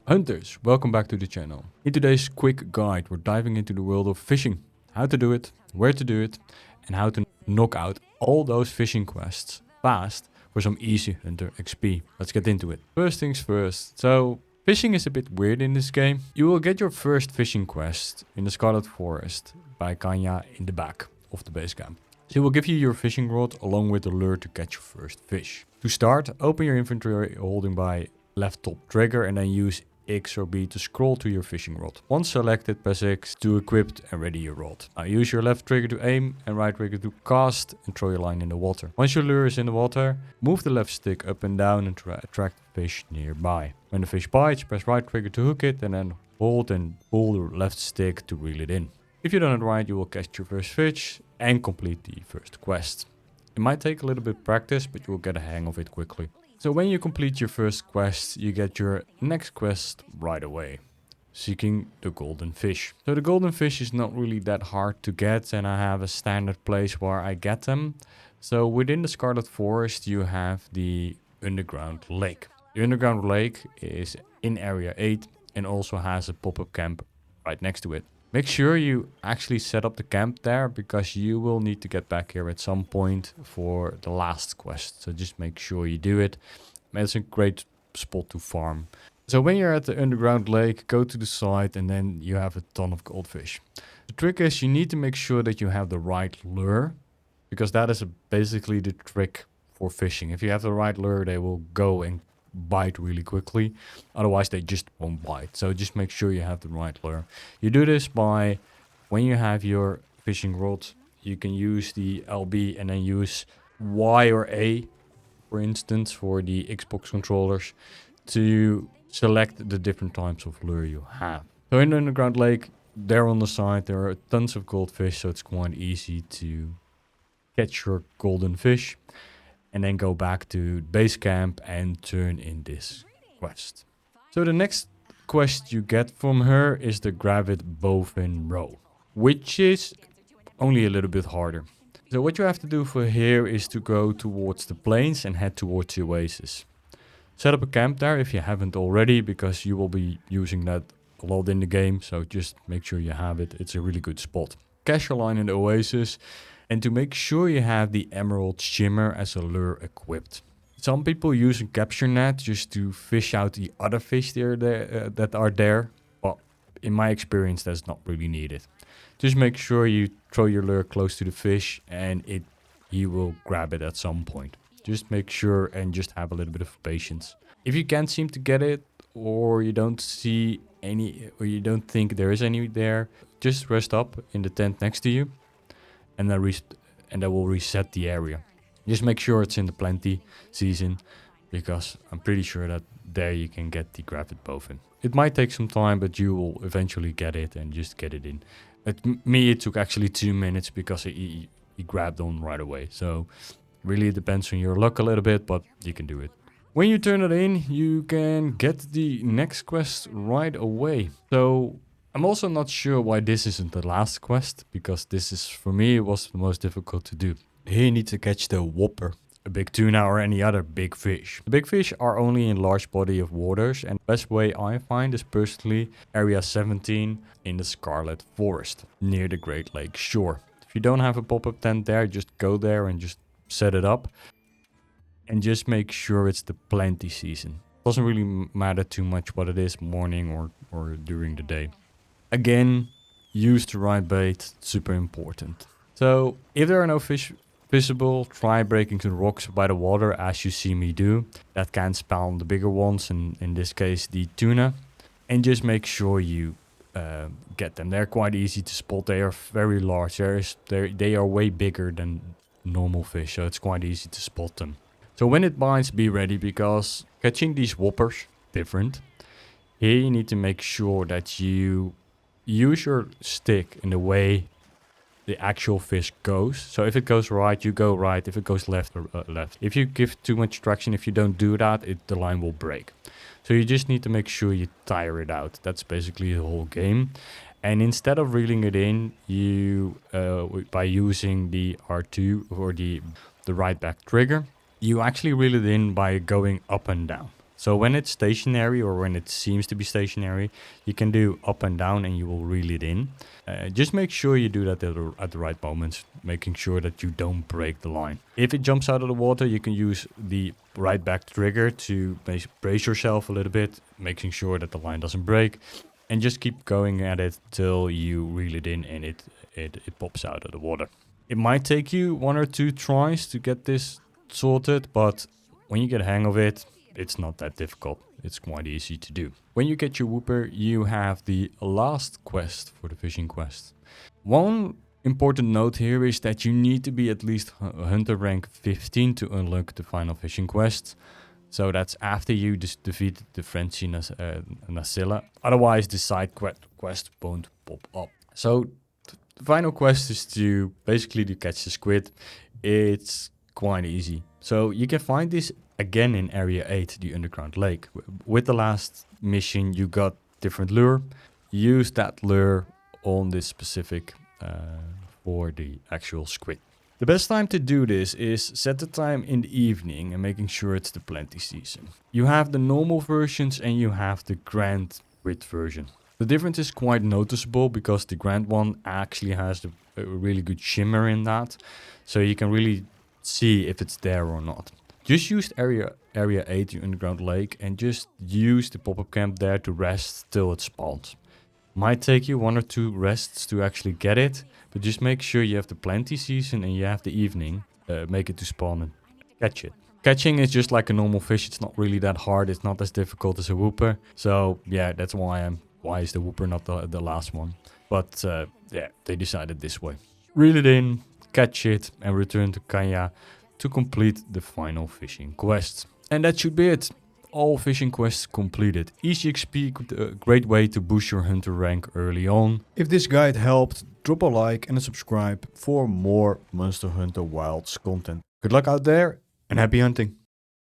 Hunters, welcome back to the channel. In today's quick guide, we're diving into the world of fishing. How to do it, where to do it, and how to knock out all those fishing quests fast for some easy hunter XP. Let's get into it. First things first, so fishing is a bit weird in this game. You will get your first fishing quest in the Scarlet Forest by Kanya in the back of the base camp. She will give you your fishing rod along with the lure to catch your first fish. To start, open your inventory holding by left top trigger and then use X or B to scroll to your fishing rod. Once selected, press X to equip and ready your rod. Now use your left trigger to aim and right trigger to cast and throw your line in the water. Once your lure is in the water, move the left stick up and down and attract fish nearby. When the fish bites, press right trigger to hook it and then hold and pull the left stick to reel it in. If you done it right, you will catch your first fish and complete the first quest. It might take a little bit of practice, but you will get a hang of it quickly. So when you complete your first quest, you get your next quest right away. Seeking the Goldenfish. So the Goldenfish is not really that hard to get, and I have a standard place where I get them. So within the Scarlet Forest, you have the underground lake. The underground lake is in area 8 and also has a pop-up camp right next to it. Make sure you actually set up the camp there because you will need to get back here at some point for the last quest. So just make sure you do it. It's a great spot to farm. So when you're at the underground lake, go to the side and then you have a ton of goldfish. The trick is you need to make sure that you have the right lure because that is basically the trick for fishing. If you have the right lure, they will go and bite really quickly, otherwise they just won't bite. So just make sure you have the right lure. You do this by, when you have your fishing rod, you can use the LB and then use Y or A, for instance, for the Xbox controllers to select the different types of lure you have. So in the underground lake, there on the side, there are tons of goldfish, so it's quite easy to catch your golden fish and then go back to base camp and turn in this quest. So the next quest you get from her is the Gravid Bowfin row, which is only a little bit harder. So what you have to do for here is to go towards the plains and head towards the oasis. Set up a camp there if you haven't already, because you will be using that a lot in the game, so just make sure you have it. It's a really good spot. Cache your line in the oasis. And to make sure you have the emerald shimmer as a lure equipped. Some people use a capture net just to fish out the other fish that are there. But in my experience, that's not really needed. Just make sure you throw your lure close to the fish and he will grab it at some point. Just make sure and just have a little bit of patience. If you can't seem to get it or you don't see any or you don't think there is any there, just rest up in the tent next to you. And that will reset the area. Just make sure it's in the plenty season, because I'm pretty sure that there you can get the Gravid Bowfin. It might take some time, but you will eventually get it and just get it in. It took actually 2 minutes because he grabbed on right away. So really it depends on your luck a little bit, but you can do it. When you turn it in, you can get the next quest right away. So I'm also not sure why this isn't the last quest, because this is, for me, it was the most difficult to do. Here you need to catch the whopper, a big tuna or any other big fish. The big fish are only in large body of waters, and the best way I find is personally area 17 in the Scarlet Forest, near the Great Lake shore. If you don't have a pop-up tent there, just go there and just set it up. And just make sure it's the plenty season. Doesn't really matter too much what it is, morning or during the day. Again, use the right bait, super important. So if there are no fish visible, try breaking the rocks by the water as you see me do. That can spawn the bigger ones, and in this case the tuna. And just make sure you get them. They're quite easy to spot. They are very large. They are way bigger than normal fish, so it's quite easy to spot them. So when it bites, be ready, because catching these whoppers, different. Here you need to make sure that you use your stick in the way the actual fish goes. So if it goes right, you go right. If it goes left, or left. If you give too much traction, if you don't do that, the line will break. So you just need to make sure you tire it out. That's basically the whole game. And instead of reeling it in, you by using the R2 or the right back trigger, you actually reel it in by going up and down. So when it's stationary or when it seems to be stationary, you can do up and down and you will reel it in. Just make sure you do that at the right moments, making sure that you don't break the line. If it jumps out of the water, you can use the right back trigger to brace yourself a little bit, making sure that the line doesn't break, and just keep going at it till you reel it in and it pops out of the water. It might take you 1 or 2 tries to get this sorted, but when you get a hang of it, it's not that difficult. It's quite easy to do. When you get your whooper, you have the last quest for the fishing quest. One important note here is that you need to be at least hunter rank 15 to unlock the final fishing quest. So that's after you defeat the Frenzy Nasilla. Otherwise, the side quest won't pop up. So the final quest is to basically to catch the squid. It's quite easy. So you can find this again in Area 8, the underground lake. With the last mission, you got different lure. Use that lure on this specific for the actual squid. The best time to do this is set the time in the evening and making sure it's the plenty season. You have the normal versions and you have the grand width version. The difference is quite noticeable because the grand one actually has a really good shimmer in that. So you can really see if it's there or not. Just use area 8, the underground lake, and just use the pop-up camp there to rest till it spawns. Might take you 1 or 2 rests to actually get it, but just make sure you have the plenty season and you have the evening, make it to spawn and catch it. Catching is just like a normal fish. It's not really that hard. It's not as difficult as a whooper. So yeah, that's why is the whooper not the last one. But yeah, they decided this way. Reel it in, catch it, and return to Kanya to complete the final fishing quest. And that should be it. All fishing quests completed. Easy XP, a great way to boost your hunter rank early on. If this guide helped, drop a like and a subscribe for more Monster Hunter Wilds content. Good luck out there and happy hunting!